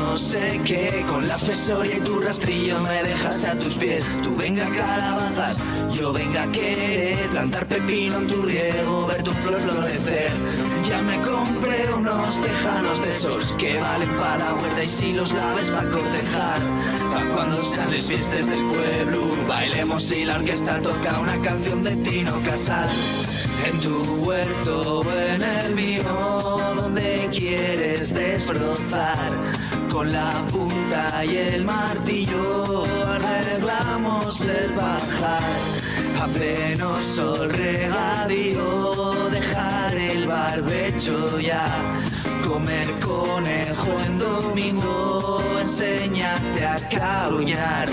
no sé qué, con la fesoria y tu rastrillo me dejaste a tus pies. Tú venga calabazas, yo venga a querer plantar pepino en tu riego, ver tu flor florecer. Ya me compré unos tejanos de esos que valen para la huerta y si los laves va a cortejar. Pa' cuando sean las fiestas del pueblo, bailemos y la orquesta toca una canción de Tino Casal. En tu huerto o en el mío, donde quieres desbrozar, con la punta y el martillo arreglamos el pajar. A pleno sol regadío, dejar el barbecho ya, comer conejo en domingo, enséñate a cabruñar.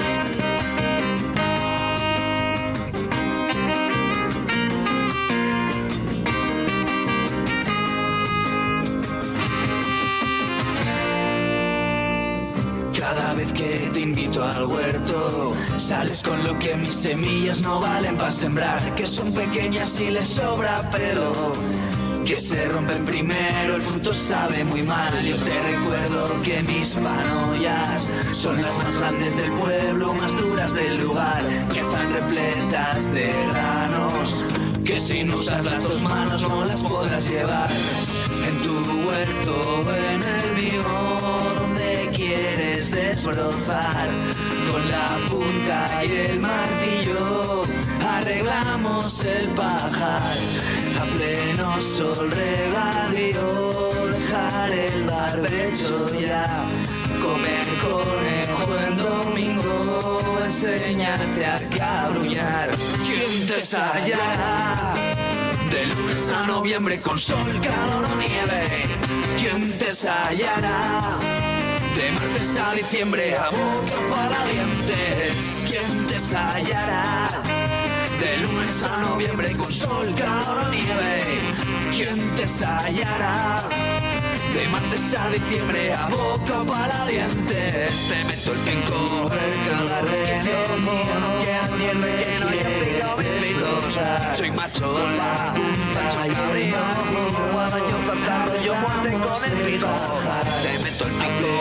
Cada vez que te invito al huerto, sales con lo que mis semillas no valen para sembrar, que son pequeñas y les sobra pelo, que se rompen primero, el fruto sabe muy mal. Yo te recuerdo que mis panollas son las más grandes del pueblo, más duras del lugar, que están repletas de granos, que si no usas las dos manos no las podrás llevar. En tu huerto, en el mío, donde quieres desbrozar, con la punta y el martillo arreglamos el pajar. A pleno sol regadío, dejar el barbecho ya, comer conejo en domingo, enséñate a cabruñar. ¿Quién te estallará? De lunes a noviembre con sol, calor o nieve. ¿Quién te hallará? De martes a diciembre a boca para dientes. ¿Quién te hallará? De lunes a noviembre con sol, calor o nieve. ¿Quién te hallará? De martes a diciembre a boca para dientes. Te meto el penco, cada resquicio mío, no queda tierra que no haya pegado vestidos. Soy macho alfa, macho cabrío, guadaño fantasma, yo muerte con el pico. Te meto el penco,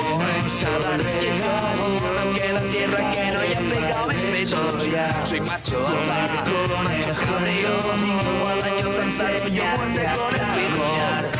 cada resquicio mío, no queda tierra que no haya pegado vestidos. Soy macho alfa, macho cabrío, guadaño fantasma, yo muerte con el pico.